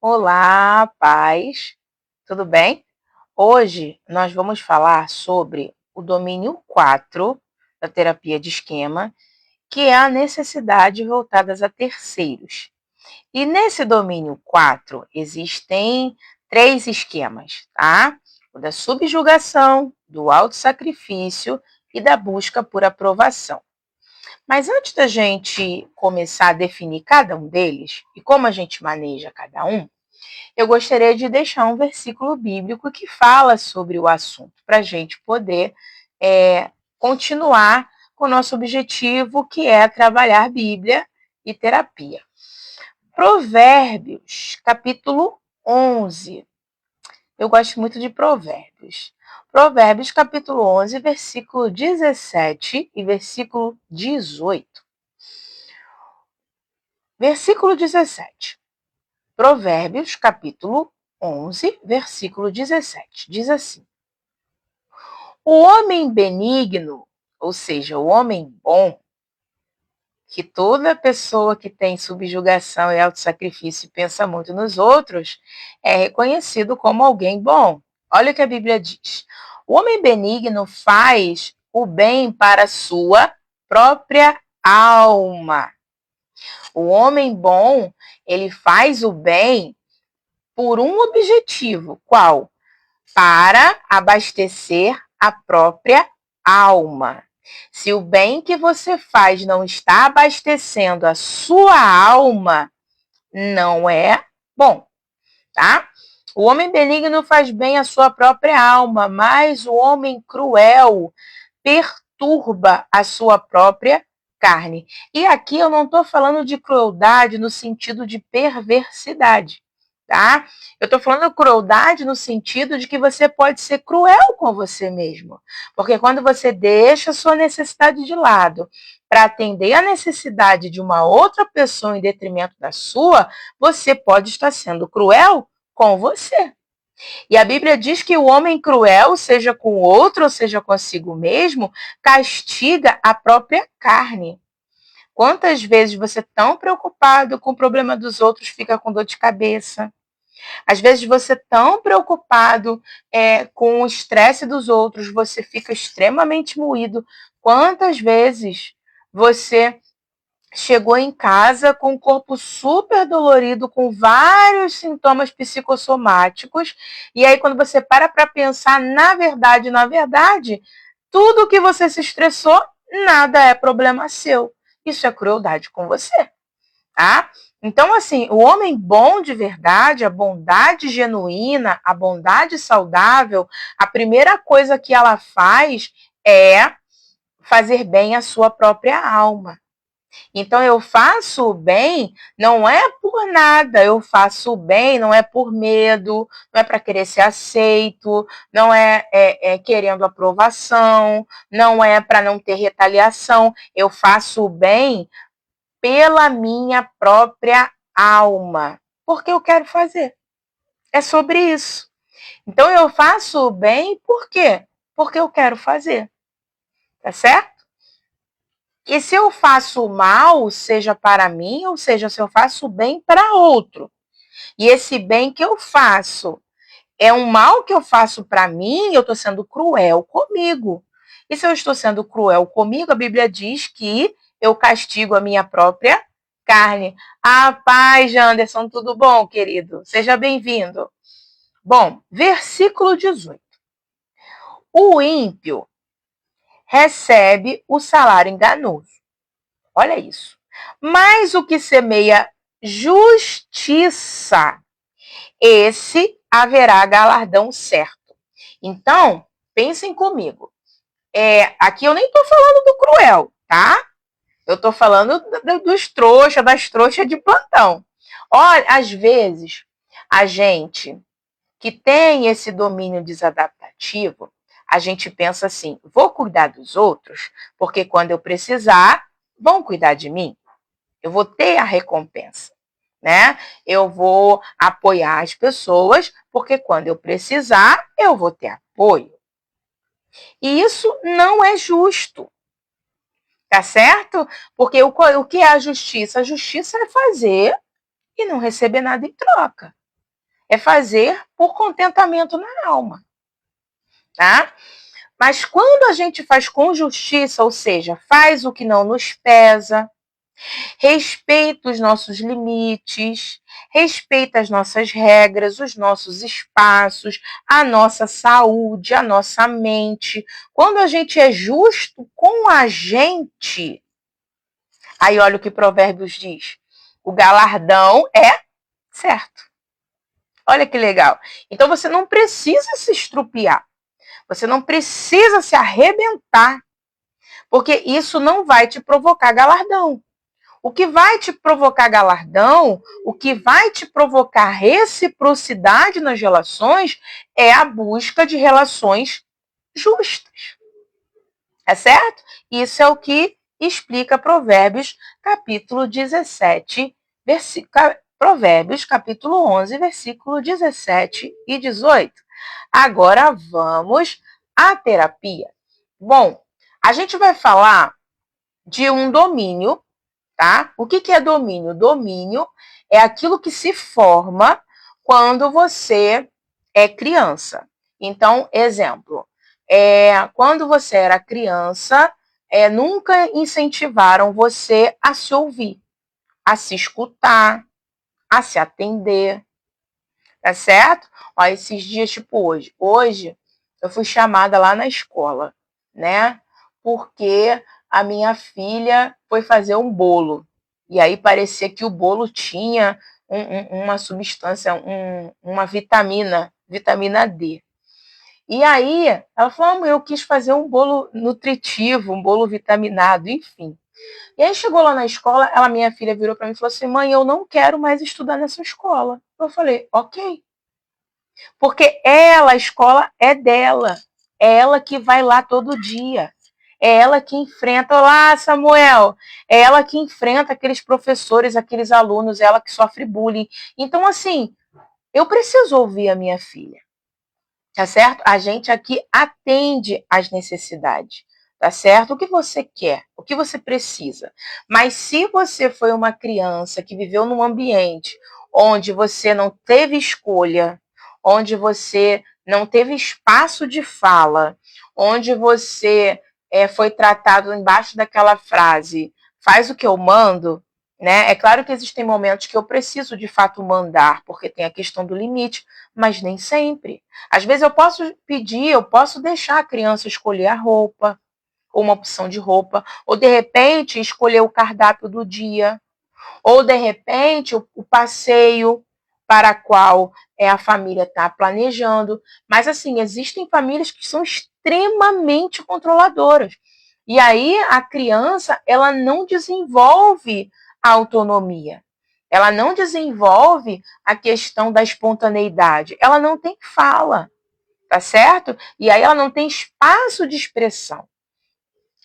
Olá, paz, tudo bem? Hoje nós vamos falar sobre o domínio 4 da terapia de esquema, que é a necessidade voltadas a terceiros. E nesse domínio 4 existem 3 esquemas, tá? O da subjugação, do autossacrifício e da busca por aprovação. Mas antes da gente começar a definir cada um deles e como a gente maneja cada um, eu gostaria de deixar um versículo bíblico que fala sobre o assunto, para a gente poder continuar com o nosso objetivo, que é trabalhar Bíblia e terapia. Provérbios, capítulo 11. Eu gosto muito de Provérbios. Provérbios, capítulo 11, versículo 17 e versículo 18. Versículo 17. Provérbios, capítulo 11, versículo 17. Diz assim: o homem benigno, ou seja, o homem bom, que toda pessoa que tem subjugação e autossacrifício e pensa muito nos outros, é reconhecido como alguém bom. Olha o que a Bíblia diz. O homem benigno faz o bem para a sua própria alma. O homem bom, ele faz o bem por um objetivo. Qual? Para abastecer a própria alma. Se o bem que você faz não está abastecendo a sua alma, não é bom, tá? O homem benigno faz bem à sua própria alma, mas o homem cruel perturba a sua própria carne. E aqui eu não estou falando de crueldade no sentido de perversidade, tá? Eu estou falando crueldade no sentido de que você pode ser cruel com você mesmo. Porque quando você deixa a sua necessidade de lado para atender a necessidade de uma outra pessoa em detrimento da sua, você pode estar sendo cruel com você. E a Bíblia diz que o homem cruel, seja com o outro ou seja consigo mesmo, castiga a própria carne. Quantas vezes você, tão preocupado com o problema dos outros, fica com dor de cabeça? Às vezes você, tão preocupado com o estresse dos outros, você fica extremamente moído. Quantas vezes você chegou em casa com o corpo super dolorido, com vários sintomas psicossomáticos, e aí quando você para pensar, na verdade, tudo que você se estressou, nada é problema seu. Isso é crueldade com você, tá? Então, assim, o homem bom de verdade, a bondade genuína, a bondade saudável, a primeira coisa que ela faz é fazer bem à sua própria alma. Então, eu faço o bem não é por nada, eu faço o bem não é por medo, não é para querer ser aceito, não é querendo aprovação, não é para não ter retaliação. Eu faço o bem pela minha própria alma, porque eu quero fazer. É sobre isso. Então, eu faço o bem por quê? Porque eu quero fazer. Tá certo? E se eu faço o mal, seja para mim, ou seja, se eu faço o bem para outro, e esse bem que eu faço é um mal que eu faço para mim, eu estou sendo cruel comigo. E se eu estou sendo cruel comigo, a Bíblia diz que eu castigo a minha própria carne. Ah, paz, Anderson, tudo bom, querido? Seja bem-vindo. Bom, versículo 18. O ímpio recebe o salário enganoso. Olha isso. Mas o que semeia justiça, esse haverá galardão certo. Então, pensem comigo. Aqui eu nem estou falando do cruel, tá? Eu estou falando dos trouxas, das trouxas de plantão. Olha, às vezes, a gente que tem esse domínio desadaptativo, a gente pensa assim, vou cuidar dos outros, porque quando eu precisar, vão cuidar de mim. Eu vou ter a recompensa, né? Eu vou apoiar as pessoas, porque quando eu precisar, eu vou ter apoio. E isso não é justo, tá certo? Porque o que é a justiça? A justiça é fazer e não receber nada em troca. é fazer por contentamento na alma, tá? Mas quando a gente faz com justiça, ou seja, faz o que não nos pesa, respeita os nossos limites, respeita as nossas regras, os nossos espaços, a nossa saúde, a nossa mente. Quando a gente é justo com a gente, aí olha o que Provérbios diz: o galardão é certo. Olha que legal. Então você não precisa se estrupiar. Você não precisa se arrebentar, porque isso não vai te provocar galardão. O que vai te provocar galardão, o que vai te provocar reciprocidade nas relações é a busca de relações justas. É certo? Isso é o que explica Provérbios capítulo 17, Provérbios capítulo 11, versículo 17 e 18. Agora vamos à terapia. Bom, a gente vai falar de um domínio, tá? O que é domínio? Domínio é aquilo que se forma quando você é criança. Então, exemplo, quando você era criança, nunca incentivaram você a se ouvir, a se escutar, a se atender, tá certo? Ó, esses dias, tipo hoje. Hoje, eu fui chamada lá na escola, né? Porque a minha filha foi fazer um bolo. E aí parecia que o bolo tinha uma substância, uma vitamina D. E aí, ela falou, eu quis fazer um bolo nutritivo, um bolo vitaminado, enfim. E aí chegou lá na escola, minha filha virou para mim e falou assim, mãe, eu não quero mais estudar nessa escola. Eu falei, ok. Porque a escola é dela. É ela que vai lá todo dia. É ela que enfrenta, olá Samuel, é ela que enfrenta aqueles professores, aqueles alunos, é ela que sofre bullying. Então, assim, eu preciso ouvir a minha filha, tá certo? A gente aqui atende às necessidades, tá certo? O que você quer, o que você precisa. Mas se você foi uma criança que viveu num ambiente onde você não teve escolha, onde você não teve espaço de fala, onde você foi tratado embaixo daquela frase, faz o que eu mando, né? É claro que existem momentos que eu preciso de fato mandar, porque tem a questão do limite, mas nem sempre. Às vezes eu posso pedir, eu posso deixar a criança escolher a roupa, ou uma opção de roupa, ou de repente escolher o cardápio do dia, ou de repente o passeio para qual a família está planejando. Mas assim, existem famílias que são extremamente controladoras. E aí a criança, ela não desenvolve a autonomia. Ela não desenvolve a questão da espontaneidade. Ela não tem fala, tá certo? E aí ela não tem espaço de expressão.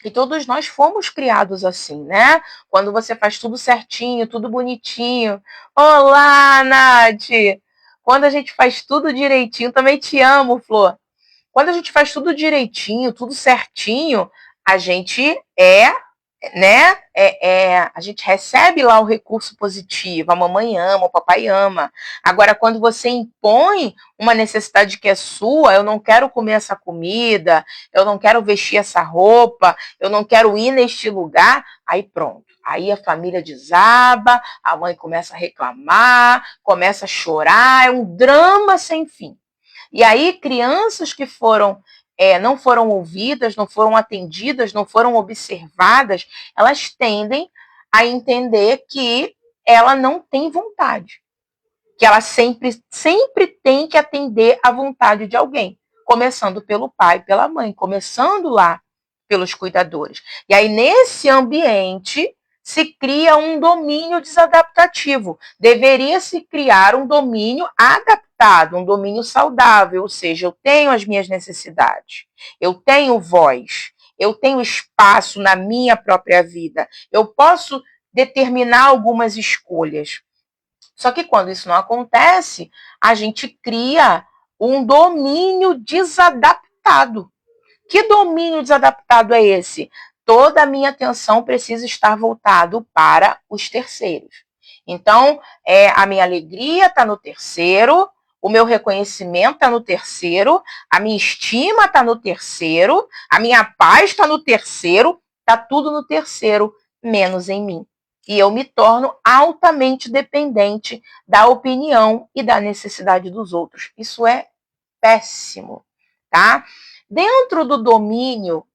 E todos nós fomos criados assim, né? Quando você faz tudo certinho, tudo bonitinho. Olá, Nath! Quando a gente faz tudo direitinho, também te amo, Flor. Quando a gente faz tudo direitinho, tudo certinho, a gente né? A gente recebe lá o recurso positivo, a mamãe ama, o papai ama. Agora, quando você impõe uma necessidade que é sua, eu não quero comer essa comida, eu não quero vestir essa roupa, eu não quero ir neste lugar, aí pronto. Aí a família desaba, a mãe começa a reclamar, começa a chorar, é um drama sem fim. E aí, crianças que não foram ouvidas, não foram atendidas, não foram observadas, elas tendem a entender que ela não tem vontade, que ela sempre tem que atender à vontade de alguém, começando pelo pai, pela mãe, começando lá pelos cuidadores. E aí, nesse ambiente, se cria um domínio desadaptativo. Deveria se criar um domínio adaptado, um domínio saudável, ou seja, eu tenho as minhas necessidades, eu tenho voz, eu tenho espaço na minha própria vida, eu posso determinar algumas escolhas. Só que quando isso não acontece, a gente cria um domínio desadaptado. Que domínio desadaptado é esse? Toda a minha atenção precisa estar voltado para os terceiros. Então, a minha alegria está no terceiro, o meu reconhecimento está no terceiro, a minha estima está no terceiro, a minha paz está no terceiro, está tudo no terceiro, menos em mim. E eu me torno altamente dependente da opinião e da necessidade dos outros. Isso é péssimo, tá? Dentro do domínio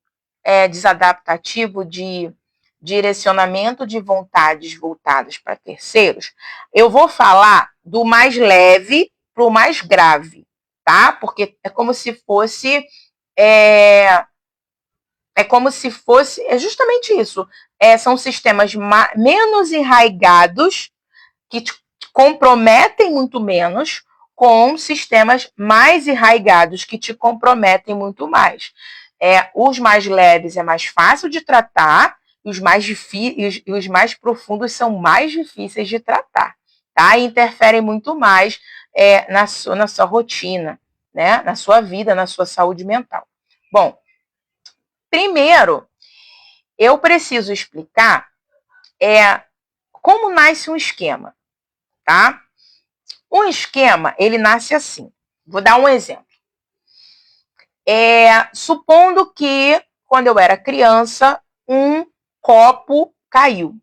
desadaptativo de direcionamento de vontades voltadas para terceiros, eu vou falar do mais leve para o mais grave, tá? Porque é como se fosse é justamente isso. São sistemas menos enraigados que te comprometem muito menos com sistemas mais enraigados que te comprometem muito mais. Os mais leves é mais fácil de tratar, e os mais profundos são mais difíceis de tratar, tá? E interferem muito mais na sua rotina, né? Na sua vida, na sua saúde mental. Bom, primeiro, eu preciso explicar como nasce um esquema, tá? Um esquema, ele nasce assim. Vou dar um exemplo. Supondo que, quando eu era criança, um copo caiu.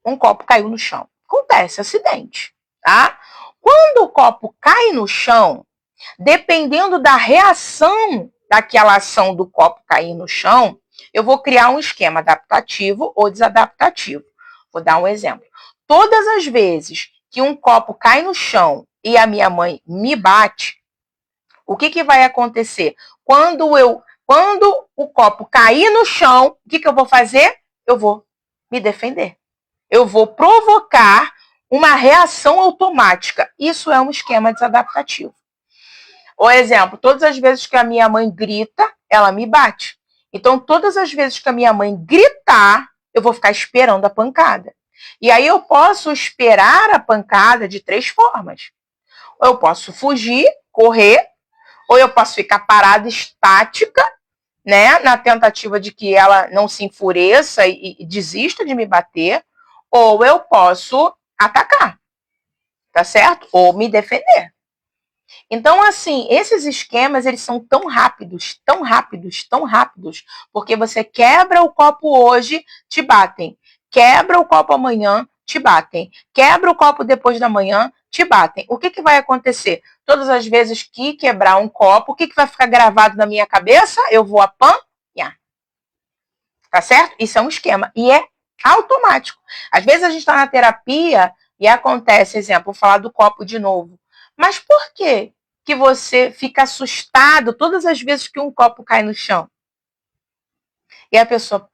Um copo caiu no chão. Acontece, acidente, tá? Quando o copo cai no chão, dependendo da reação daquela ação do copo cair no chão, eu vou criar um esquema adaptativo ou desadaptativo. Vou dar um exemplo. Todas as vezes que um copo cai no chão e a minha mãe me bate, o que vai acontecer? Quando o copo cair no chão, o que eu vou fazer? Eu vou me defender. Eu vou provocar uma reação automática. Isso é um esquema desadaptativo. Por exemplo, todas as vezes que a minha mãe grita, ela me bate. Então, todas as vezes que a minha mãe gritar, eu vou ficar esperando a pancada. E aí eu posso esperar a pancada de 3 formas. Ou eu posso fugir, correr, ou eu posso ficar parada, estática, né, na tentativa de que ela não se enfureça e desista de me bater, ou eu posso atacar, tá certo? Ou me defender. Então, assim, esses esquemas, eles são tão rápidos, tão rápidos, tão rápidos, porque você quebra o copo hoje, te batem. Quebra o copo amanhã, te batem. Quebra o copo depois da manhã, te batem. O que vai acontecer? Todas as vezes que quebrar um copo, o que vai ficar gravado na minha cabeça? Eu vou apanhar. Tá certo? Isso é um esquema. E é automático. Às vezes a gente está na terapia e acontece, exemplo, vou falar do copo de novo. Mas por quê que você fica assustado todas as vezes que um copo cai no chão? E a pessoa,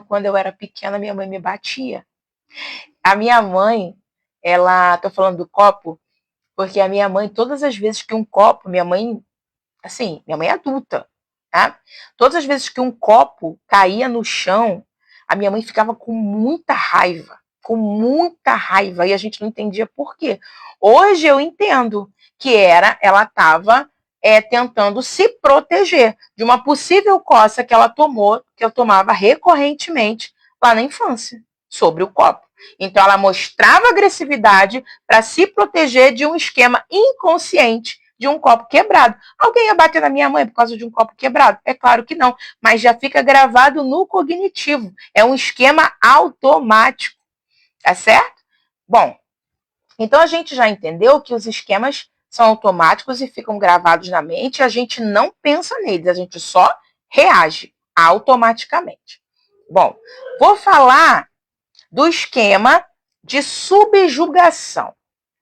quando eu era pequena, minha mãe me batia. A minha mãe, tô falando do copo, porque a minha mãe, todas as vezes que um copo, minha mãe é adulta, tá? Todas as vezes que um copo caía no chão, a minha mãe ficava com muita raiva, e a gente não entendia por quê. Hoje eu entendo que ela estava tentando se proteger de uma possível coça que ela tomou, que eu tomava recorrentemente lá na infância, sobre o copo. Então ela mostrava agressividade para se proteger de um esquema inconsciente de um copo quebrado. Alguém ia bater na minha mãe por causa de um copo quebrado? É claro que não, mas já fica gravado no cognitivo. É um esquema automático, tá certo? Bom, então a gente já entendeu que os esquemas são automáticos e ficam gravados na mente, e a gente não pensa neles, a gente só reage automaticamente. Bom, vou falar do esquema de subjugação.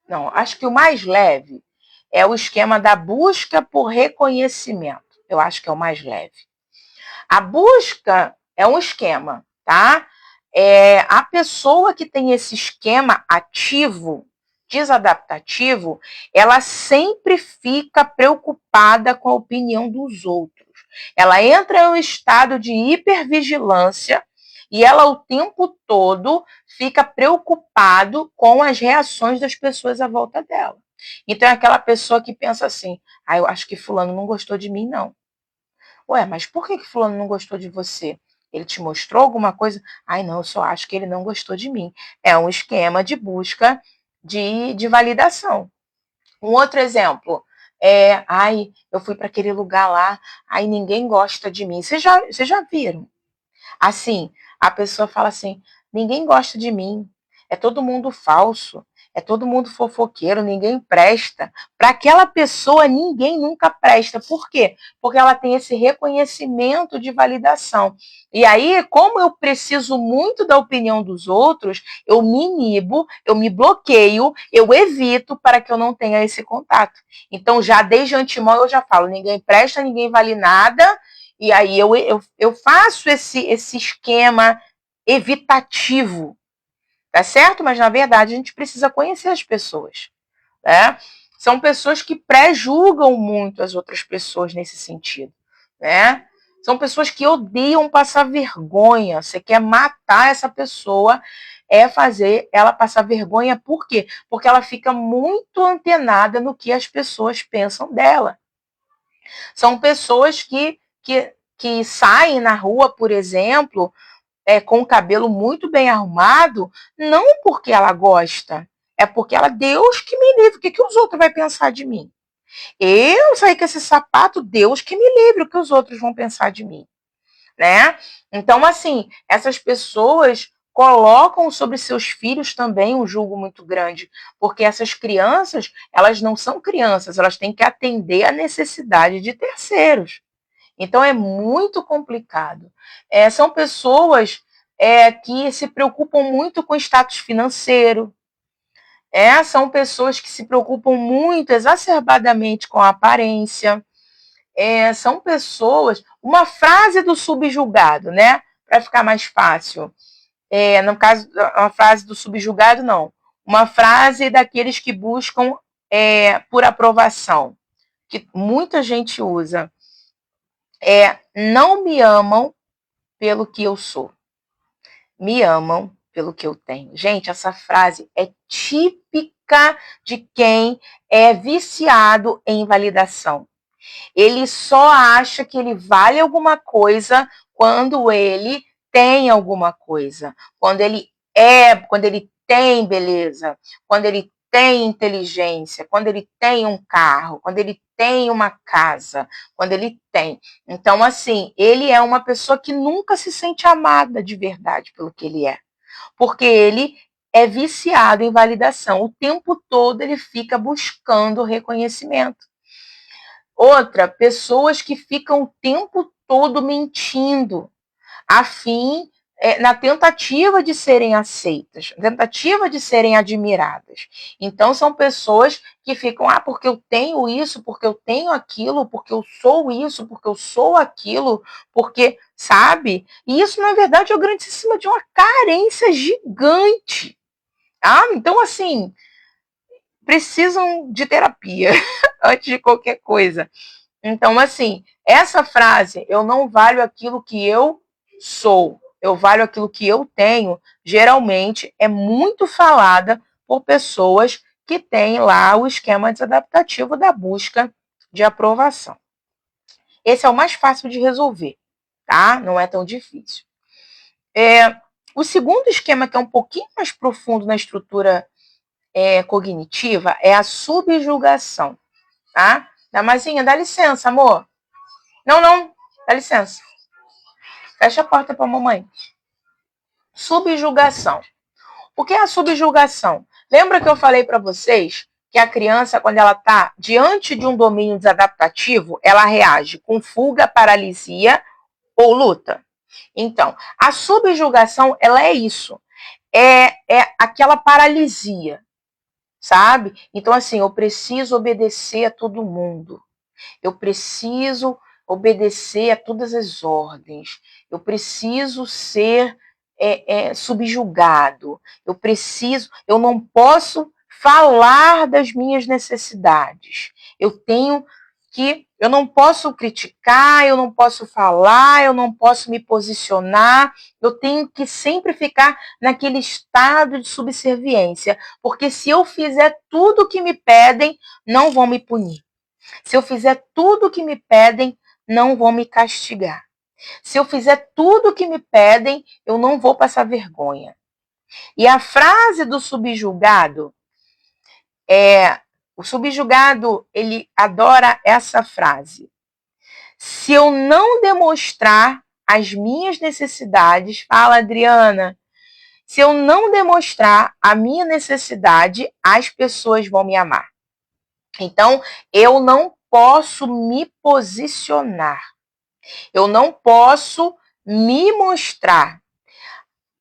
Não, acho que o mais leve é o esquema da busca por reconhecimento. Eu acho que é o mais leve. A busca é um esquema, tá? A pessoa que tem esse esquema ativo, desadaptativo, ela sempre fica preocupada com a opinião dos outros. Ela entra em um estado de hipervigilância e ela o tempo todo fica preocupado com as reações das pessoas à volta dela. Então é aquela pessoa que pensa assim, eu acho que fulano não gostou de mim, não. Ué, mas por que fulano não gostou de você? Ele te mostrou alguma coisa? Não, eu só acho que ele não gostou de mim. É um esquema de busca de validação. Um outro exemplo ai, eu fui para aquele lugar lá, ai, ninguém gosta de mim. Vocês já viram? Assim, a pessoa fala assim: ninguém gosta de mim, é todo mundo falso, é todo mundo fofoqueiro, ninguém presta. Para aquela pessoa, ninguém nunca presta. Por quê? Porque ela tem esse reconhecimento de validação. E aí, como eu preciso muito da opinião dos outros, eu me inibo, eu me bloqueio, eu evito para que eu não tenha esse contato. Então, já desde antemão, eu já falo: ninguém presta, ninguém vale nada. E aí eu faço esse esquema evitativo, tá certo? Mas, na verdade, a gente precisa conhecer as pessoas, né? São pessoas que pré-julgam muito as outras pessoas nesse sentido, né? São pessoas que odeiam passar vergonha. Você quer matar essa pessoa, fazer ela passar vergonha. Por quê? Porque ela fica muito antenada no que as pessoas pensam dela. São pessoas que saem na rua, por exemplo, com o cabelo muito bem arrumado, não porque ela gosta, é porque ela, Deus que me livre, o que os outros vão pensar de mim? Eu saí com esse sapato, Deus que me livre, o que os outros vão pensar de mim, né? Então, assim, essas pessoas colocam sobre seus filhos também um julgo muito grande, porque essas crianças, elas não são crianças, elas têm que atender à necessidade de terceiros. Então, é muito complicado. São pessoas que se preocupam muito com o status financeiro. São pessoas que se preocupam muito, exacerbadamente, com a aparência. São pessoas... Uma frase do subjugado, né? Para ficar mais fácil. No caso, uma frase do subjugado, não. Uma frase daqueles que buscam por aprovação, que muita gente usa. Não me amam pelo que eu sou, me amam pelo que eu tenho. Gente, essa frase é típica de quem é viciado em validação. Ele só acha que ele vale alguma coisa quando ele tem alguma coisa, quando ele tem beleza, quando ele tem inteligência, quando ele tem um carro, quando ele tem uma casa, quando ele tem. Então, assim, ele é uma pessoa que nunca se sente amada de verdade pelo que ele é, porque ele é viciado em validação. O tempo todo ele fica buscando reconhecimento. Outra, pessoas que ficam o tempo todo mentindo, na tentativa de serem aceitas, na tentativa de serem admiradas. Então, são pessoas que ficam, porque eu tenho isso, porque eu tenho aquilo, porque eu sou isso, porque eu sou aquilo, porque, sabe? E isso, na verdade, é o grandíssimo de uma carência gigante. Então, assim, precisam de terapia antes de qualquer coisa. Então, assim, essa frase, eu não valho aquilo que eu sou, eu valho aquilo que eu tenho, geralmente é muito falada por pessoas que têm lá o esquema desadaptativo da busca de aprovação. Esse é o mais fácil de resolver, tá? Não é tão difícil. O segundo esquema, que é um pouquinho mais profundo na estrutura cognitiva, é a subjugação, tá? Damazinha, dá licença, amor. Não, dá licença. Fecha a porta para a mamãe. Subjugação. O que é a subjugação? Lembra que eu falei para vocês que a criança, quando ela está diante de um domínio desadaptativo, ela reage com fuga, paralisia ou luta? Então, a subjugação, ela é isso. É aquela paralisia, sabe? Então, assim, eu preciso obedecer a todo mundo. Eu preciso obedecer a todas as ordens. Eu preciso ser subjugado. Eu não posso falar das minhas necessidades. Eu não posso criticar, eu não posso falar, eu não posso me posicionar. Eu tenho que sempre ficar naquele estado de subserviência, porque se eu fizer tudo o que me pedem, não vão me punir. Se eu fizer tudo o que me pedem, não vão me castigar. Se eu fizer tudo o que me pedem, eu não vou passar vergonha. E a frase do subjugado O subjugado, ele adora essa frase. Se eu não demonstrar as minhas necessidades, fala Adriana, se eu não demonstrar a minha necessidade, as pessoas vão me amar. Então, eu não posso me posicionar. Eu não posso me mostrar.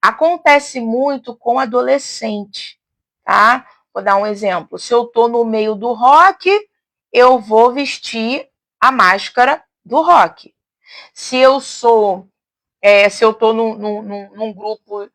Acontece muito com adolescente, tá? Vou dar um exemplo. Se eu estou no meio do rock, eu vou vestir a máscara do rock. Se eu estou num grupo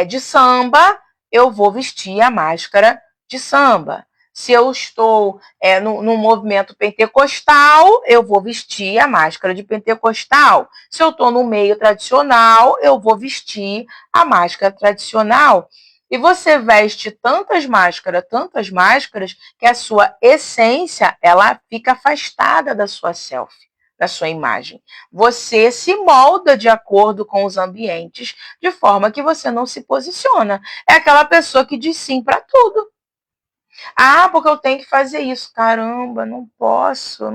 de samba, eu vou vestir a máscara de samba. Se eu estou num movimento pentecostal, eu vou vestir a máscara de pentecostal. Se eu estou no meio tradicional, eu vou vestir a máscara tradicional. E você veste tantas máscaras, que a sua essência, ela fica afastada da sua self, da sua imagem. Você se molda de acordo com os ambientes, de forma que você não se posiciona. É aquela pessoa que diz sim para tudo. Ah, porque eu tenho que fazer isso. Caramba, não posso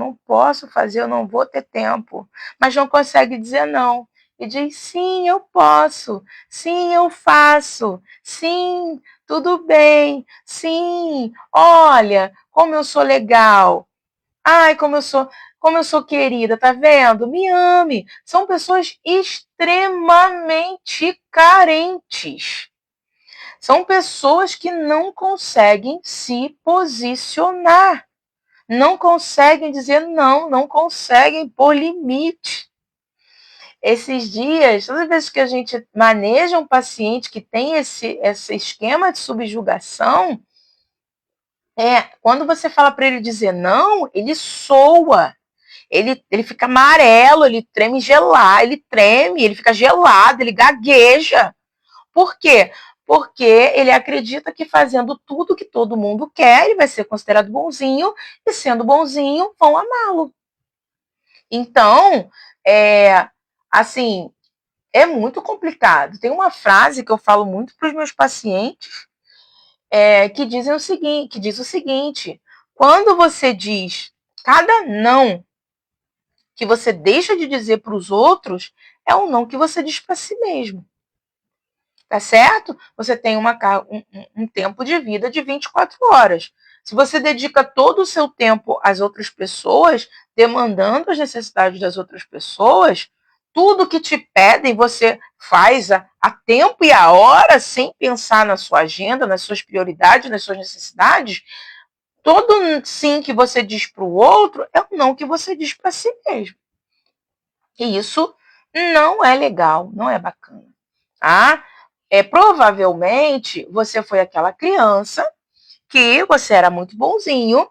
fazer, eu não vou ter tempo. Mas não consegue dizer não. E diz, sim, eu posso. Sim, eu faço. Sim, tudo bem. Sim, olha, como eu sou legal. Ai, como eu sou querida, tá vendo? Me ame. São pessoas extremamente carentes. São pessoas que não conseguem se posicionar. Não conseguem dizer não, não conseguem pôr limite. Esses dias, todas as vezes que a gente maneja um paciente que tem esse esquema de subjugação, quando você fala para ele dizer não, ele soa. Ele fica amarelo, ele treme gelado, ele fica gelado, ele gagueja. Por quê? Porque ele acredita que fazendo tudo que todo mundo quer, ele vai ser considerado bonzinho, e sendo bonzinho, vão amá-lo. Então, assim, é muito complicado. Tem uma frase que eu falo muito para os meus pacientes, que diz o seguinte: quando você diz cada não que você deixa de dizer para os outros, é um não que você diz para si mesmo. Tá certo? Você tem um tempo de vida de 24 horas. Se você dedica todo o seu tempo às outras pessoas, demandando as necessidades das outras pessoas, tudo que te pedem você faz a tempo e a hora, sem pensar na sua agenda, nas suas prioridades, nas suas necessidades. Todo sim que você diz para o outro é um não que você diz para si mesmo. E isso não é legal, não é bacana. Tá? Provavelmente você foi aquela criança que você era muito bonzinho,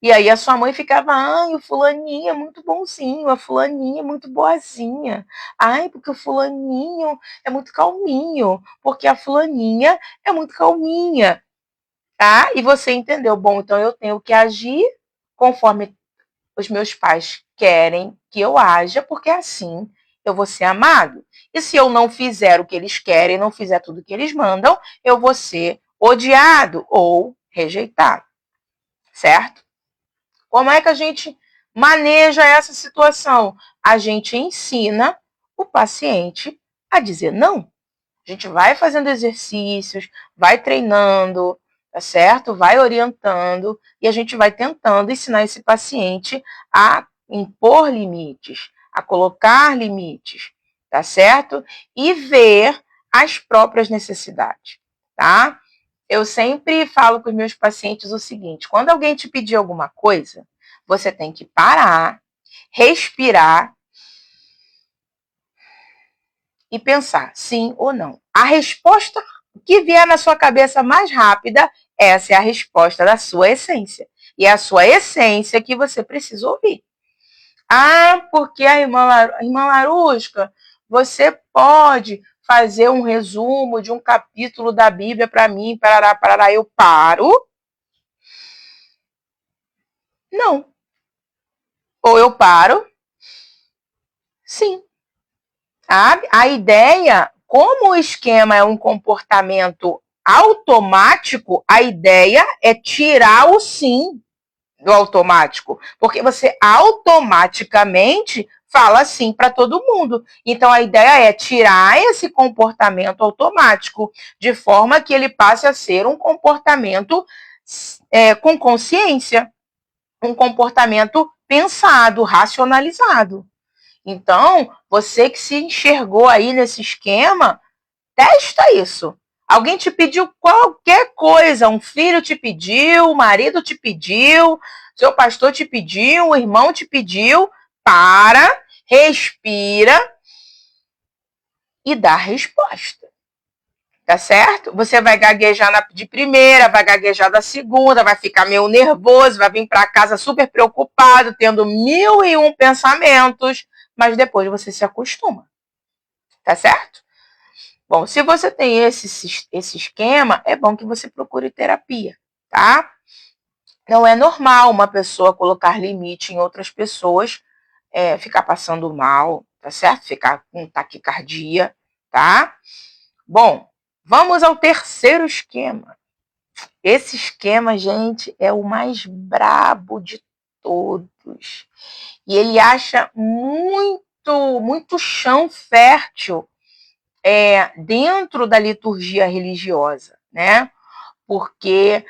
e aí a sua mãe ficava, ai, o fulaninho é muito bonzinho, a fulaninha é muito boazinha. Ai, porque o fulaninho é muito calminho, porque a fulaninha é muito calminha. Tá? E você entendeu, bom, então eu tenho que agir conforme os meus pais querem que eu haja, porque assim eu vou ser amado. E se eu não fizer o que eles querem, não fizer tudo o que eles mandam, eu vou ser odiado ou rejeitado. Certo? Como é que a gente maneja essa situação? A gente ensina o paciente a dizer não. A gente vai fazendo exercícios, vai treinando, tá certo? Vai orientando e a gente vai tentando ensinar esse paciente a impor limites, a colocar limites, tá certo? E ver as próprias necessidades, tá? Eu sempre falo com os meus pacientes o seguinte: quando alguém te pedir alguma coisa, você tem que parar, respirar e pensar sim ou não. A resposta que vier na sua cabeça mais rápida, essa é a resposta da sua essência. E é a sua essência que você precisa ouvir. Ah, porque a irmã Larusca, você pode fazer um resumo de um capítulo da Bíblia para mim, parará, eu paro? Não. Ou eu paro? Sim. A ideia, como o esquema é um comportamento automático, a ideia é tirar o sim. do automático, porque você automaticamente fala sim para todo mundo. Então a ideia é tirar esse comportamento automático, de forma que ele passe a ser um comportamento com consciência, um comportamento pensado, racionalizado. Então, você que se enxergou aí nesse esquema, testa isso. Alguém te pediu qualquer coisa, um filho te pediu, o marido te pediu, seu pastor te pediu, o irmão te pediu, para, respira e dá a resposta. Tá certo? Você vai gaguejar de primeira, vai gaguejar da segunda, vai ficar meio nervoso, vai vir para casa super preocupado, tendo 1001 pensamentos, mas depois você se acostuma. Tá certo? Bom, se você tem esse esquema, é bom que você procure terapia, tá? Não é normal uma pessoa colocar limite em outras pessoas, ficar passando mal, tá certo? Ficar com taquicardia, tá? Bom, vamos ao terceiro esquema. Esse esquema, gente, é o mais brabo de todos. E ele acha muito chão fértil dentro da liturgia religiosa, né? Porque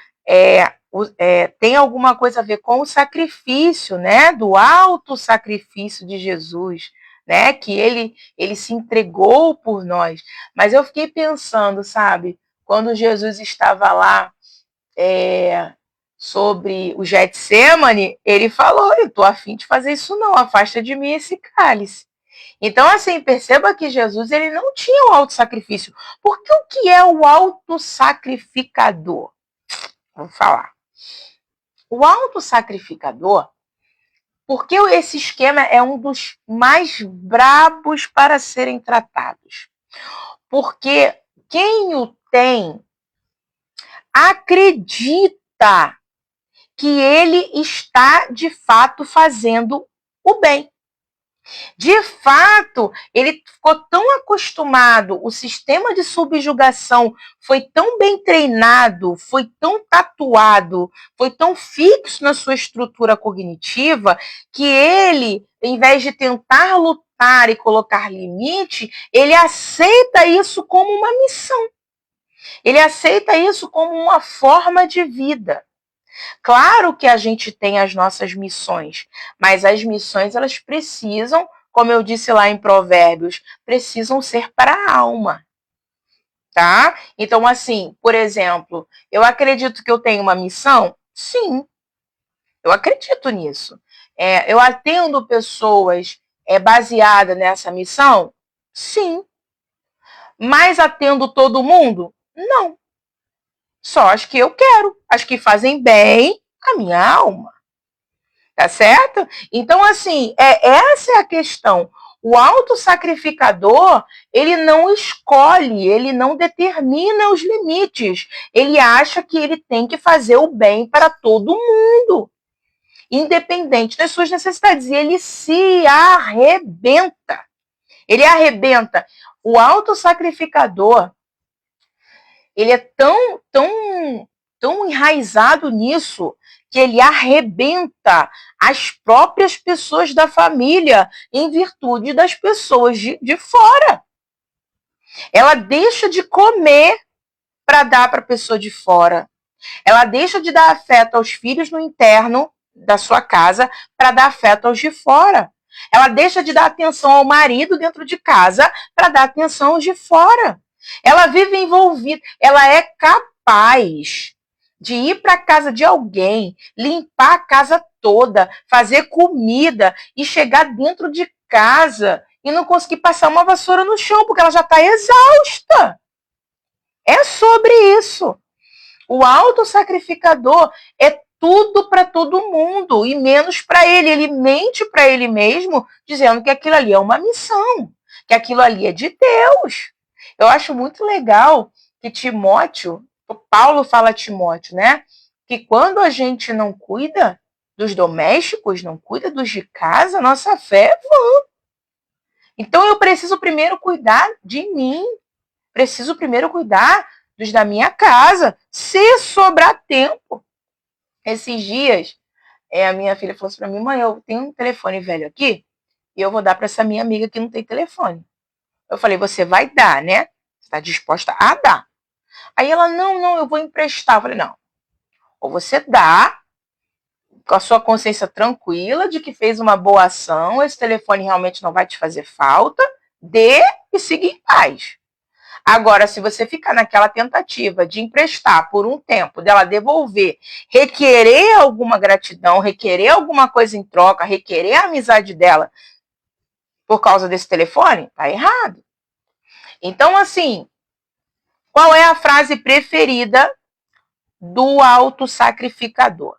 tem alguma coisa a ver com o sacrifício, né? Do alto sacrifício de Jesus, né? Que ele se entregou por nós. Mas eu fiquei pensando, sabe? Quando Jesus estava lá sobre o Getsemane, ele falou: eu estou a fim de fazer isso não, afasta de mim esse cálice. Então, assim, perceba que Jesus ele não tinha o autossacrifício. Porque o que é o autossacrificador? Vou falar. O autossacrificador, porque esse esquema é um dos mais brabos para serem tratados. Porque quem o tem acredita que ele está, de fato, fazendo o bem. De fato, ele ficou tão acostumado, o sistema de subjugação foi tão bem treinado, foi tão tatuado, foi tão fixo na sua estrutura cognitiva, que ele, em vez de tentar lutar e colocar limite, ele aceita isso como uma missão. Ele aceita isso como uma forma de vida. Claro que a gente tem as nossas missões, mas as missões elas precisam, como eu disse lá em Provérbios, precisam ser para a alma, tá? Então, assim, por exemplo, eu acredito que eu tenho uma missão? Sim, eu acredito nisso. Eu atendo pessoas baseada nessa missão? Sim. Mas atendo todo mundo? Não. Só as que eu quero, as que fazem bem à minha alma. Tá certo? Então, assim, essa é a questão. O autossacrificador, ele não escolhe, ele não determina os limites. Ele acha que ele tem que fazer o bem para todo mundo, independente das suas necessidades. E ele se arrebenta. Ele arrebenta. O autossacrificador, ele é tão enraizado nisso que ele arrebenta as próprias pessoas da família em virtude das pessoas de fora. Ela deixa de comer para dar para a pessoa de fora. Ela deixa de dar afeto aos filhos no interno da sua casa para dar afeto aos de fora. Ela deixa de dar atenção ao marido dentro de casa para dar atenção aos de fora. Ela vive envolvida, ela é capaz de ir para a casa de alguém, limpar a casa toda, fazer comida e chegar dentro de casa e não conseguir passar uma vassoura no chão, porque ela já está exausta. É sobre isso. O autossacrificador é tudo para todo mundo e menos para ele. Ele mente para ele mesmo, dizendo que aquilo ali é uma missão, que aquilo ali é de Deus. Eu acho muito legal que Timóteo, Paulo fala a Timóteo, né? Que quando a gente não cuida dos domésticos, não cuida dos de casa, nossa fé é vã. Então eu preciso primeiro cuidar de mim. Preciso primeiro cuidar dos da minha casa, se sobrar tempo. Esses dias, A minha filha falou assim pra mim, mãe, eu tenho um telefone velho aqui e eu vou dar para essa minha amiga que não tem telefone. Eu falei, você vai dar, né? Você está disposta a dar. Aí ela, não, eu vou emprestar. Eu falei, não. Ou você dá, com a sua consciência tranquila de que fez uma boa ação, esse telefone realmente não vai te fazer falta, dê e siga em paz. Agora, se você ficar naquela tentativa de emprestar por um tempo, dela devolver, requerer alguma gratidão, requerer alguma coisa em troca, requerer a amizade dela por causa desse telefone, tá errado. Então, assim, qual é a frase preferida do autossacrificador?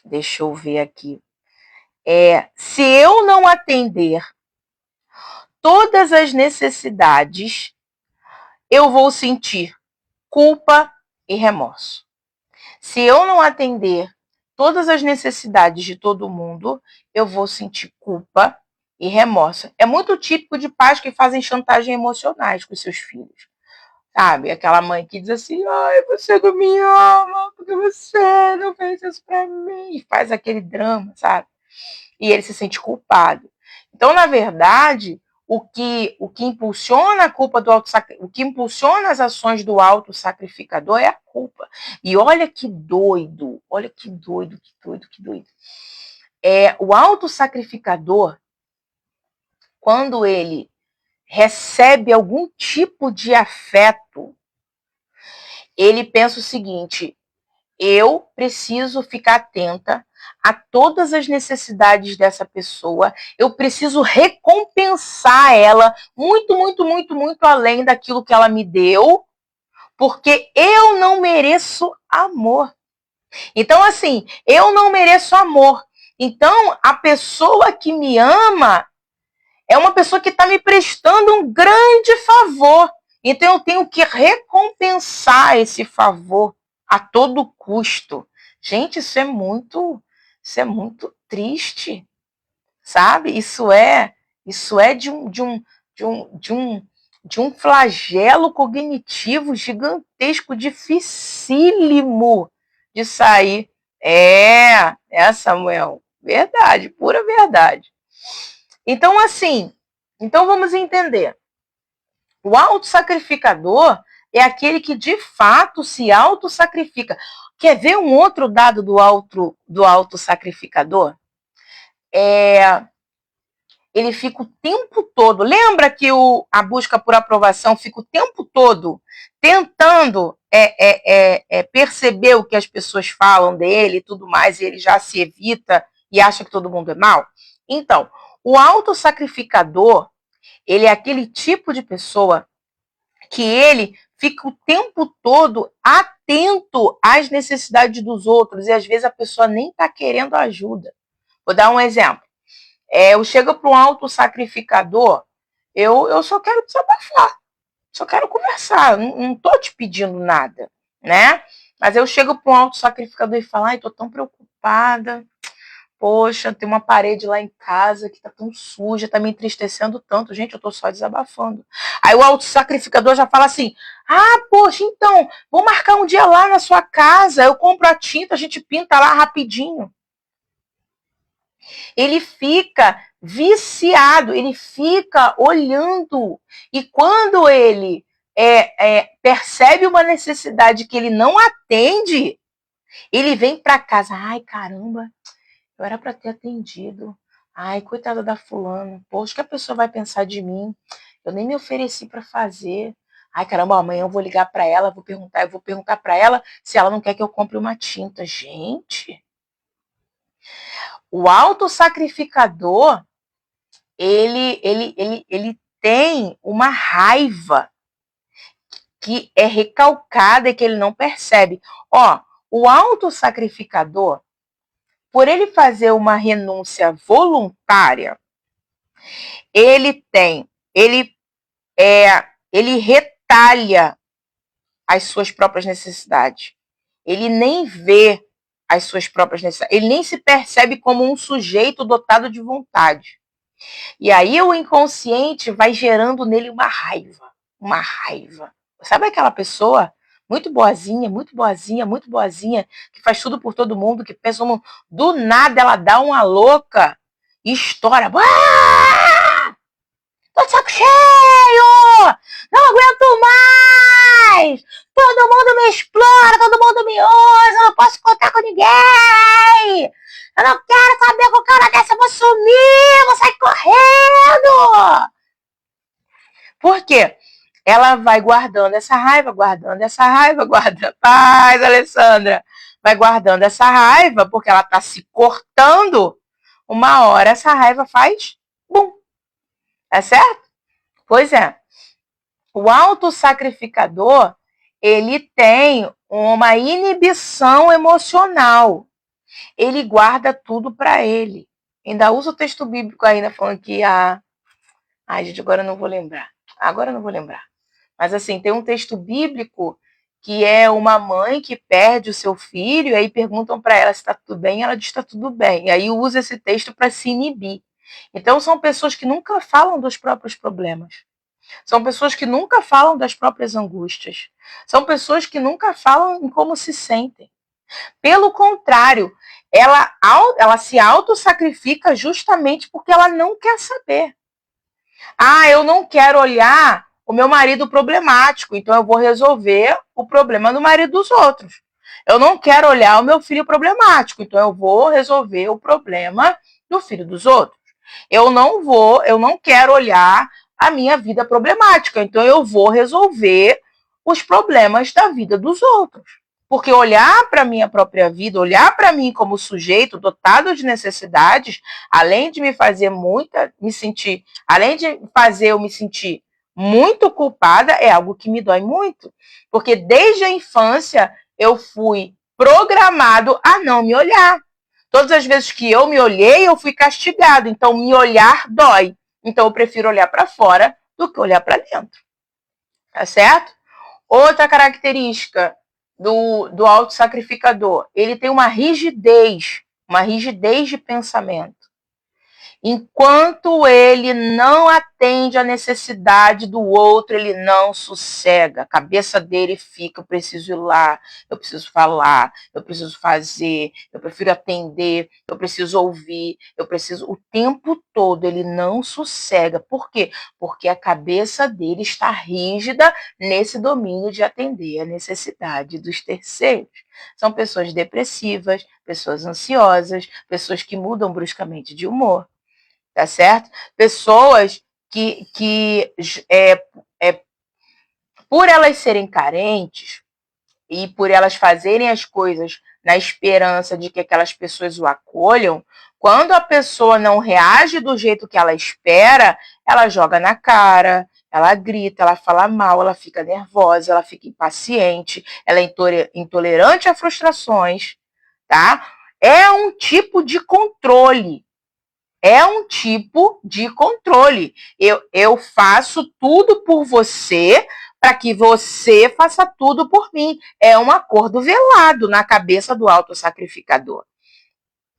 Deixa eu ver aqui. Se eu não atender todas as necessidades, eu vou sentir culpa e remorso. Se eu não atender todas as necessidades de todo mundo, eu vou sentir culpa e remorso. É muito típico de pais que fazem chantagem emocionais com seus filhos. Sabe? Aquela mãe que diz assim, ai, você não me ama, porque você não fez isso pra mim. E faz aquele drama, sabe? E ele se sente culpado. Então, na verdade, o que impulsiona a culpa do o que impulsiona as ações do autossacrificador é a culpa. E olha que doido, que doido. O autossacrificador, quando ele recebe algum tipo de afeto, ele pensa o seguinte, eu preciso ficar atenta a todas as necessidades dessa pessoa, eu preciso recompensar ela muito além daquilo que ela me deu, porque eu não mereço amor. Então, assim, eu não mereço amor. Então, a pessoa que me ama é uma pessoa que está me prestando um grande favor. Então, eu tenho que recompensar esse favor a todo custo. Gente, isso é muito triste, sabe? Isso é de um flagelo cognitivo gigantesco, dificílimo de sair. Samuel, verdade, pura verdade. Então, assim, vamos entender. O autossacrificador é aquele que de fato se autossacrifica. Quer ver um outro dado do autossacrificador? Ele fica o tempo todo. Lembra que a busca por aprovação fica o tempo todo tentando perceber o que as pessoas falam dele e tudo mais, e ele já se evita e acha que todo mundo é mal? Então, o autossacrificador, ele é aquele tipo de pessoa que ele fica o tempo todo atento às necessidades dos outros e às vezes a pessoa nem está querendo ajuda. Vou dar um exemplo. Eu chego para um autossacrificador, eu só quero desabafar, só quero conversar, não estou te pedindo nada, né? Mas eu chego para um autossacrificador e falo, ai, estou tão preocupada, poxa, tem uma parede lá em casa que tá tão suja, tá me entristecendo tanto. Gente, eu tô só desabafando. Aí o autossacrificador já fala assim, poxa, então, vou marcar um dia lá na sua casa, eu compro a tinta, a gente pinta lá rapidinho. Ele fica viciado, ele fica olhando. E quando ele percebe uma necessidade que ele não atende, ele vem para casa, ai, caramba, eu era para ter atendido. Ai, coitada da fulana. Poxa, o que a pessoa vai pensar de mim? Eu nem me ofereci para fazer. Ai, caramba, amanhã eu vou ligar para ela, eu vou perguntar para ela se ela não quer que eu compre uma tinta. Gente, o autossacrificador, ele tem uma raiva que é recalcada e que ele não percebe. O autossacrificador, por ele fazer uma renúncia voluntária, ele retalha as suas próprias necessidades. Ele nem vê as suas próprias necessidades. Ele nem se percebe como um sujeito dotado de vontade. E aí o inconsciente vai gerando nele uma raiva. Sabe aquela pessoa, muito boazinha, muito boazinha, muito boazinha, que faz tudo por todo mundo, que pensa, do nada ela dá uma louca e estoura. Tô de saco cheio! Não aguento mais! Todo mundo me explora, todo mundo me usa, eu não posso contar com ninguém! Eu não quero saber com o cara dessa, eu vou sumir, vou sair correndo! Por quê? Ela vai guardando essa raiva, guardando. Paz, Alessandra! Vai guardando essa raiva, porque ela tá se cortando. Uma hora essa raiva faz bum. É certo? Pois é. O autossacrificador, ele tem uma inibição emocional. Ele guarda tudo para ele. Ainda usa o texto bíblico ainda falando que ai, gente, agora eu não vou lembrar. Mas assim, tem um texto bíblico que é uma mãe que perde o seu filho, e aí perguntam para ela se está tudo bem, e ela diz que está tudo bem. E aí usa esse texto para se inibir. Então são pessoas que nunca falam dos próprios problemas. São pessoas que nunca falam das próprias angústias. São pessoas que nunca falam em como se sentem. Pelo contrário, ela se autossacrifica justamente porque ela não quer saber. Eu não quero olhar o meu marido problemático, então eu vou resolver o problema do marido dos outros. Eu não quero olhar o meu filho problemático, então eu vou resolver o problema do filho dos outros. Eu não quero olhar a minha vida problemática, então eu vou resolver os problemas da vida dos outros. Porque olhar para a minha própria vida, olhar para mim como sujeito dotado de necessidades, além de me fazer além de fazer eu me sentir muito culpada, é algo que me dói muito. Porque desde a infância eu fui programado a não me olhar. Todas as vezes que eu me olhei, eu fui castigado. Então, me olhar dói. Então, eu prefiro olhar para fora do que olhar para dentro. Tá certo? Outra característica do autossacrificador, ele tem uma rigidez de pensamento. Enquanto ele não atende à necessidade do outro, ele não sossega. A cabeça dele fica, eu preciso ir lá, eu preciso falar, eu preciso fazer, eu prefiro atender, eu preciso ouvir, o tempo todo ele não sossega. Por quê? Porque a cabeça dele está rígida nesse domínio de atender a necessidade dos terceiros. São pessoas depressivas, pessoas ansiosas, pessoas que mudam bruscamente de humor. Tá certo? Pessoas que por elas serem carentes e por elas fazerem as coisas na esperança de que aquelas pessoas o acolham, quando a pessoa não reage do jeito que ela espera, ela joga na cara, ela grita, ela fala mal, ela fica nervosa, ela fica impaciente, ela é intolerante a frustrações, tá? É um tipo de controle. Eu faço tudo por você para que você faça tudo por mim. É um acordo velado na cabeça do autossacrificador.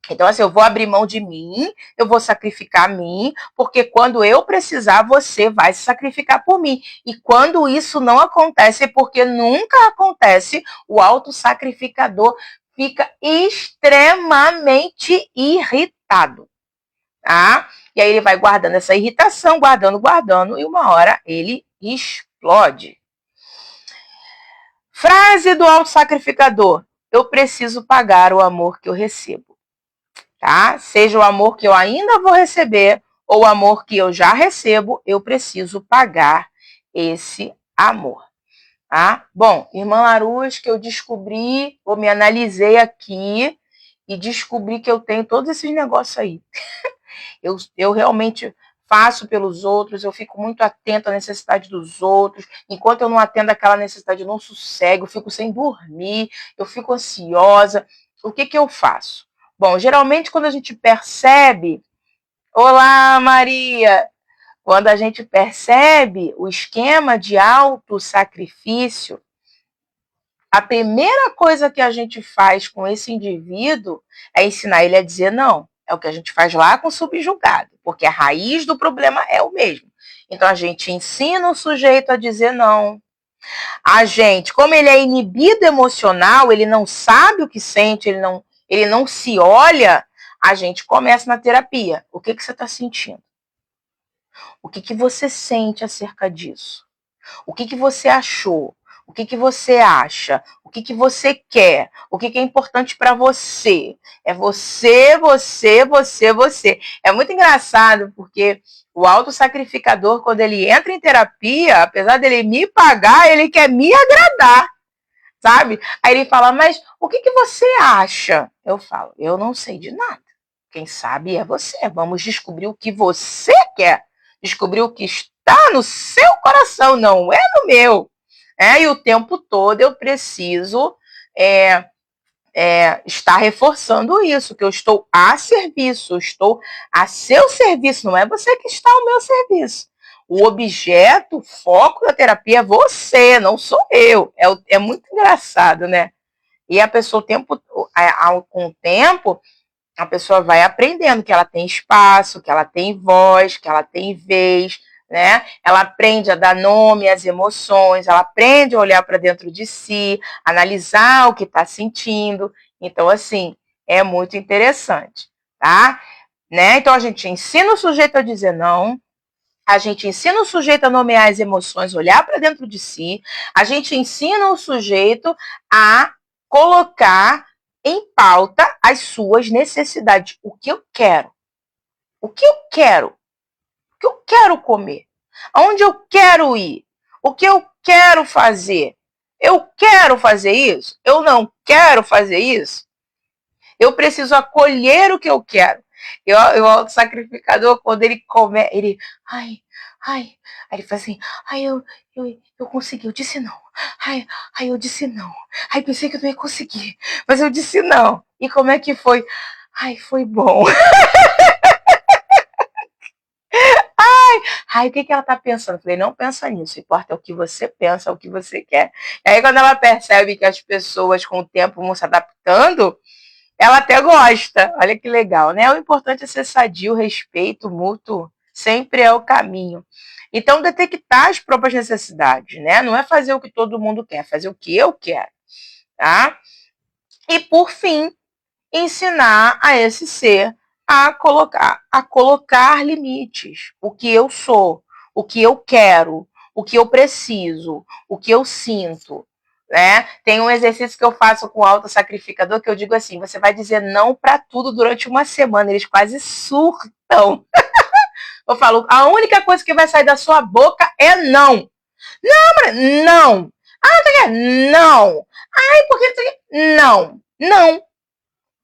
Então, assim, eu vou abrir mão de mim, eu vou sacrificar a mim, porque quando eu precisar, você vai se sacrificar por mim. E quando isso não acontece, porque nunca acontece, o autossacrificador fica extremamente irritado. Tá? E aí ele vai guardando essa irritação, guardando, e uma hora ele explode. Frase do autossacrificador: eu preciso pagar o amor que eu recebo. Tá? Seja o amor que eu ainda vou receber ou o amor que eu já recebo, eu preciso pagar esse amor. Tá? Bom, irmã Larus, que eu descobri, ou me analisei aqui e descobri que eu tenho todos esses negócios aí. Eu realmente faço pelos outros, eu fico muito atenta à necessidade dos outros. Enquanto eu não atendo aquela necessidade, eu não sossego, eu fico sem dormir, eu fico ansiosa. O que eu faço? Bom, geralmente quando a gente percebe... Olá, Maria! Quando a gente percebe o esquema de autossacrifício, a primeira coisa que a gente faz com esse indivíduo é ensinar ele a dizer não. É o que a gente faz lá com o subjugado, porque a raiz do problema é o mesmo. Então, a gente ensina o sujeito a dizer não. A gente, como ele é inibido emocional, ele não sabe o que sente, ele não se olha, a gente começa na terapia. O que você está sentindo? O que você sente acerca disso? O que você achou? O que você acha? O que você quer? O que é importante para você? É você, você, você, você. É muito engraçado, porque o autossacrificador, quando ele entra em terapia, apesar dele me pagar, ele quer me agradar, sabe? Aí ele fala, mas o que você acha? Eu falo, eu não sei de nada. Quem sabe é você. Vamos descobrir o que você quer. Descobrir o que está no seu coração, não é no meu. E o tempo todo eu preciso estar reforçando isso, que eu estou a serviço, eu estou a seu serviço, não é você que está ao meu serviço. O objeto, o foco da terapia é você, não sou eu. É muito engraçado, né? E a pessoa, com o tempo, a pessoa vai aprendendo que ela tem espaço, que ela tem voz, que ela tem vez, né? Ela aprende a dar nome às emoções, ela aprende a olhar para dentro de si, analisar o que está sentindo. Então, assim, é muito interessante, tá? Né? Então, a gente ensina o sujeito a dizer não, a gente ensina o sujeito a nomear as emoções, olhar para dentro de si, a gente ensina o sujeito a colocar em pauta as suas necessidades. O que eu quero? O que eu quero? O que eu quero comer? Aonde eu quero ir? O que eu quero fazer? Eu quero fazer isso? Eu não quero fazer isso? Eu preciso acolher o que eu quero. O sacrificador, quando ele come, ele, ai, aí ele faz assim, eu consegui, eu disse não. Eu disse não. Pensei que eu não ia conseguir, mas eu disse não. E como é que foi? Foi bom. O que ela tá pensando? Eu falei, não pensa nisso, importa o que você pensa, o que você quer. E aí, quando ela percebe que as pessoas, com o tempo, vão se adaptando, ela até gosta. Olha que legal, né? O importante é ser sadio, respeito mútuo, sempre é o caminho. Então, detectar as próprias necessidades, né? Não é fazer o que todo mundo quer, é fazer o que eu quero, tá? E, por fim, ensinar a esse ser a colocar limites. O que eu sou, o que eu quero, o que eu preciso, o que eu sinto. Né? Tem um exercício que eu faço com o autossacrificador que eu digo assim, você vai dizer não para tudo durante uma semana, eles quase surtam. Eu falo, a única coisa que vai sair da sua boca é não. Não, não. Não. Porque não. Não.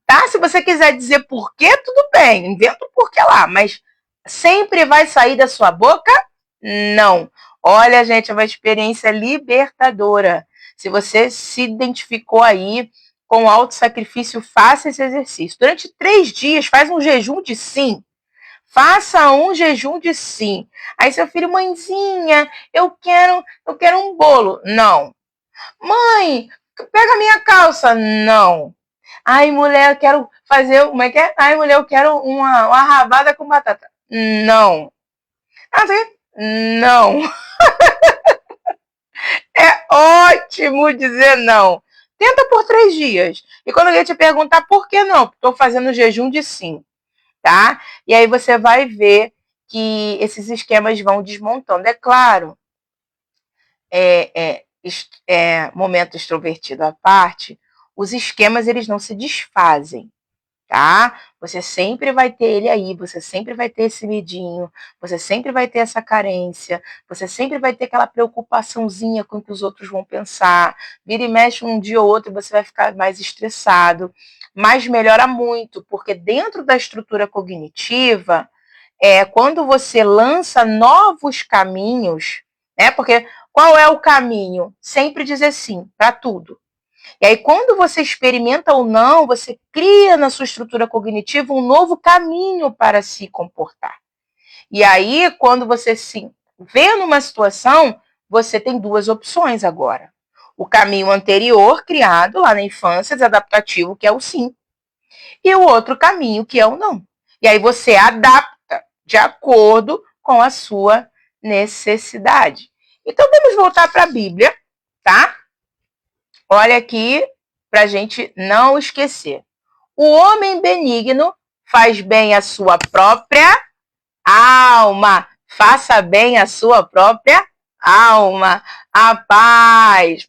Tá? Se você quiser dizer porquê, tudo bem, inventa um porquê lá, mas sempre vai sair da sua boca? Não. Olha, gente, é uma experiência libertadora. Se você se identificou aí com o autossacrifício, faça esse exercício. Durante 3 dias, faz um jejum de sim. Faça um jejum de sim. Aí seu filho, mãezinha, eu quero um bolo. Não. Mãe, pega minha calça. Não. Ai, mulher, eu quero fazer. Como é que é? Ai, mulher, eu quero uma rabada com batata. Não. Não. É ótimo dizer não. Tenta por 3 dias. E quando alguém te perguntar por que não, estou fazendo jejum de sim, tá? E aí você vai ver que esses esquemas vão desmontando. É claro, momento extrovertido à parte, os esquemas eles não se desfazem. Tá? Você sempre vai ter ele aí, você sempre vai ter esse medinho, você sempre vai ter essa carência, você sempre vai ter aquela preocupaçãozinha com o que os outros vão pensar. Vira e mexe um dia ou outro, você vai ficar mais estressado, mas melhora muito, porque dentro da estrutura cognitiva, quando você lança novos caminhos, né? Porque qual é o caminho? Sempre dizer sim para tudo. E aí, quando você experimenta ou não, você cria na sua estrutura cognitiva um novo caminho para se comportar. E aí, quando você se vê numa situação, você tem 2 opções agora. O caminho anterior, criado lá na infância, desadaptativo, que é o sim. E o outro caminho, que é o não. E aí você adapta de acordo com a sua necessidade. Então, vamos voltar para a Bíblia, tá? Olha aqui para a gente não esquecer. O homem benigno faz bem à sua própria alma. Faça bem à sua própria alma. A paz.